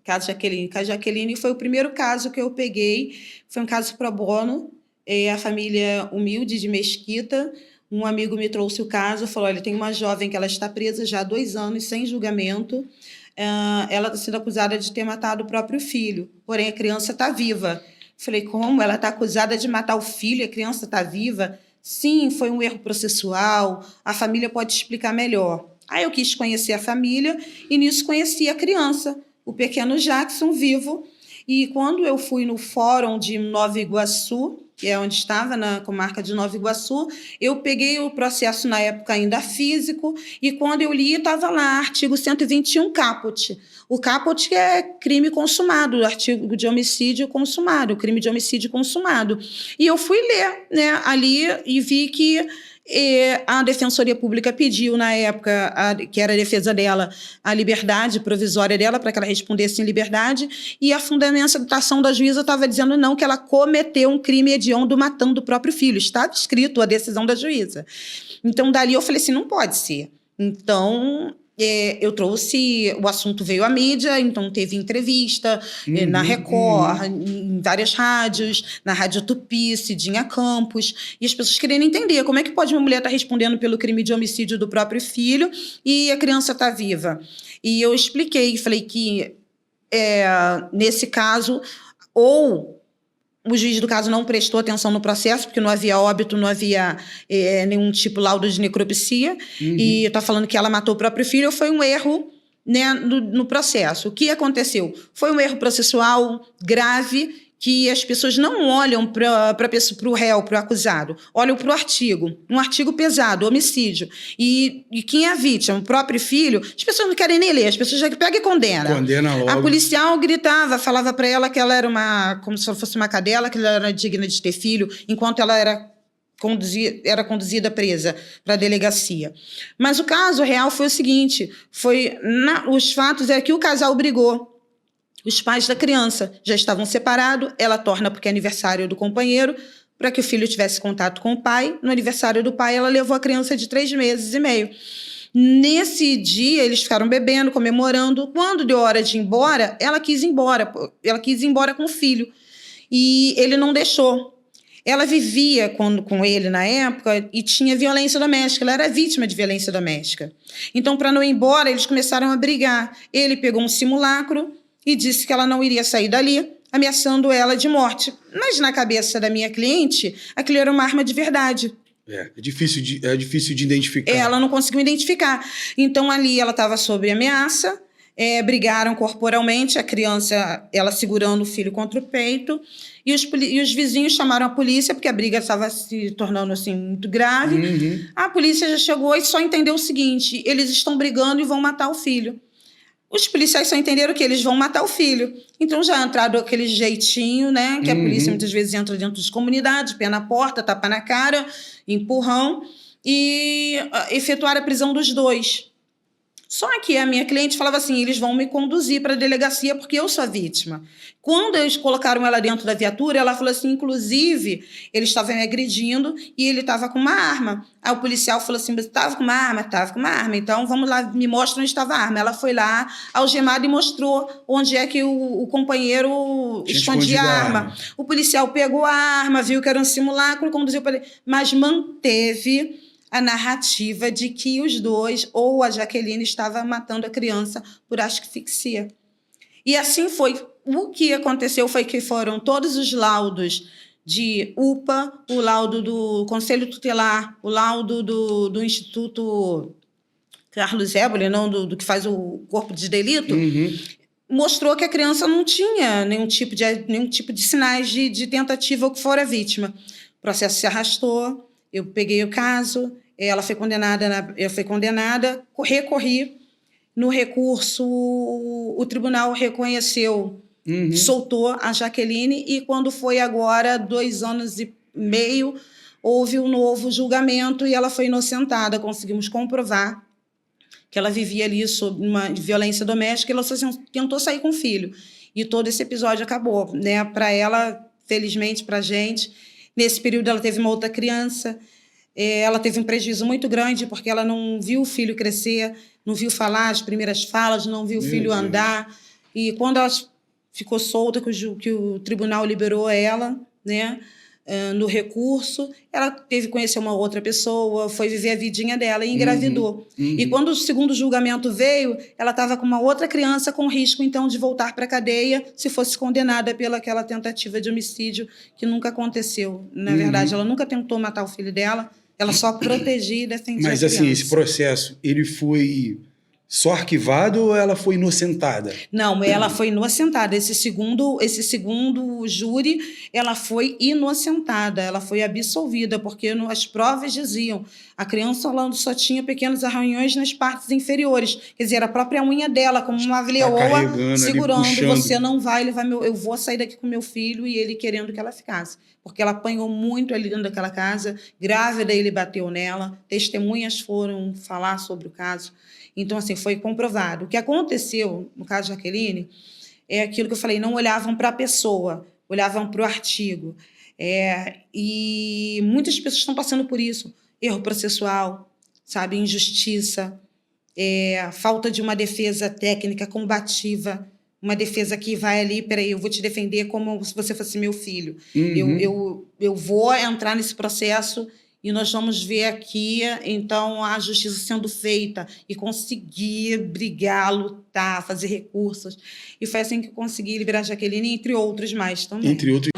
Caso Jaqueline. Caso Jaqueline foi o primeiro caso que eu peguei, foi um caso pro bono, a família humilde de Mesquita. Um amigo me trouxe o caso, falou, olha, tem uma jovem que ela está presa já há 2 anos, sem julgamento, ela está sendo acusada de ter matado o próprio filho, porém a criança está viva. Falei, como? Ela está acusada de matar o filho e a criança está viva? Sim, foi um erro processual, a família pode explicar melhor. Aí eu quis conhecer a família e nisso conheci a criança, o pequeno Jackson vivo. E quando eu fui no fórum de Nova Iguaçu, que é onde estava, na comarca de Nova Iguaçu, eu peguei o processo na época ainda físico e quando eu li estava lá, artigo 121 caput. O caput é crime consumado, artigo de homicídio consumado, crime de homicídio consumado. E eu fui ler, né, ali e vi que a Defensoria Pública pediu, na época, que era a defesa dela, a liberdade provisória dela, para que ela respondesse em liberdade, e a fundamentação da juíza estava dizendo não, que ela cometeu um crime hediondo matando o próprio filho. Estava escrito a decisão da juíza. Então, dali eu falei assim, não pode ser. Então, eu trouxe, o assunto veio à mídia, então teve entrevista na Record, em várias rádios, na Rádio Tupi, Cidinha Campos, e as pessoas querendo entender como é que pode uma mulher estar respondendo pelo crime de homicídio do próprio filho e a criança está viva. E eu expliquei, falei que nesse caso, ou o juiz do caso não prestou atenção no processo, porque não havia óbito, não havia nenhum tipo de laudo de necropsia, e está falando que ela matou o próprio filho, foi um erro, né, no processo. O que aconteceu? Foi um erro processual grave, que as pessoas não olham para o réu, para o acusado, olham para o artigo, um artigo pesado, homicídio. E quem é a vítima? O próprio filho? As pessoas não querem nem ler, as pessoas já pegam e condenam. Condena logo. A policial gritava, falava para ela que ela era como se ela fosse uma cadela, que ela era digna de ter filho, enquanto ela era conduzida presa para a delegacia. Mas o caso real foi o seguinte, os fatos é que o casal brigou. Os pais da criança já estavam separados, ela torna porque é aniversário do companheiro, para que o filho tivesse contato com o pai. No aniversário do pai, ela levou a criança de 3 meses e meio. Nesse dia, eles ficaram bebendo, comemorando. Quando deu hora de ir embora, ela quis ir embora. Ela quis ir embora com o filho. E ele não deixou. Ela vivia com ele na época e tinha violência doméstica. Ela era vítima de violência doméstica. Então, para não ir embora, eles começaram a brigar. Ele pegou um simulacro e disse que ela não iria sair dali, ameaçando ela de morte. Mas na cabeça da minha cliente, aquilo era uma arma de verdade. É difícil de identificar. Ela não conseguiu identificar. Então, ali ela estava sob ameaça, brigaram corporalmente, a criança, ela segurando o filho contra o peito, e os vizinhos chamaram a polícia, porque a briga estava se tornando assim, muito grave. A polícia já chegou e só entendeu o seguinte, eles estão brigando e vão matar o filho. Os policiais só entenderam que eles vão matar o filho. Então já entraram aquele jeitinho, né? Que a polícia muitas vezes entra dentro das comunidades, pé na porta, tapa na cara, empurrão, e efetuaram a prisão dos 2. Só que a minha cliente falava assim, eles vão me conduzir para a delegacia porque eu sou a vítima. Quando eles colocaram ela dentro da viatura, ela falou assim, inclusive, ele estava me agredindo e ele estava com uma arma. Aí o policial falou assim, você estava com uma arma? Estava com uma arma. Então, vamos lá, me mostra onde estava a arma. Ela foi lá, algemada, e mostrou onde é que o companheiro escondia a arma. O policial pegou a arma, viu que era um simulacro, conduziu para ele, mas manteve a narrativa de que os 2, ou a Jaqueline, estava matando a criança por asfixia. E assim foi. O que aconteceu foi que foram todos os laudos de UPA, o laudo do Conselho Tutelar, o laudo do Instituto Carlos Éboli, não do que faz o corpo de delito, mostrou que a criança não tinha nenhum tipo de sinais de tentativa ou que fora vítima. O processo se arrastou, eu peguei o caso, ela foi condenada, eu fui condenada, recorri. No recurso, o tribunal reconheceu, soltou a Jaqueline, e quando foi agora, 2 anos e meio, houve um novo julgamento e ela foi inocentada. Conseguimos comprovar que ela vivia ali sob uma violência doméstica e ela tentou sair com o filho. E todo esse episódio acabou, né? Para ela, felizmente, para a gente. Nesse período, ela teve uma outra criança. Ela teve um prejuízo muito grande porque ela não viu o filho crescer, não viu falar as primeiras falas, não viu o filho andar. E quando ela ficou solta, que o tribunal liberou ela, né, no recurso, ela teve que conhecer uma outra pessoa, foi viver a vidinha dela e engravidou. E quando o segundo julgamento veio, ela estava com uma outra criança com risco, então, de voltar para a cadeia se fosse condenada pelaquela tentativa de homicídio que nunca aconteceu. Na verdade, ela nunca tentou matar o filho dela, ela só protegia e defendia a criança. Mas, assim, esse processo, ele foi só arquivado ou ela foi inocentada? Não, ela foi inocentada. Esse segundo júri, ela foi inocentada, ela foi absolvida, porque as provas diziam a criança só tinha pequenos arranhões nas partes inferiores. Quer dizer, a própria unha dela, como uma leoa, segurando, você não vai levar eu vou sair daqui com meu filho, e ele querendo que ela ficasse. Porque ela apanhou muito ali dentro daquela casa, grávida, ele bateu nela, testemunhas foram falar sobre o caso. Então, assim, foi comprovado. O que aconteceu, no caso de Jaqueline, é aquilo que eu falei, não olhavam para a pessoa, olhavam para o artigo. E muitas pessoas estão passando por isso. Erro processual, sabe, injustiça, falta de uma defesa técnica combativa, uma defesa que vai ali, peraí, eu vou te defender como se você fosse meu filho. Eu vou entrar nesse processo e nós vamos ver aqui, então, a justiça sendo feita e conseguir brigar, lutar, fazer recursos. E foi assim que eu consegui liberar a Jaqueline, entre outros mais também. Entre outros.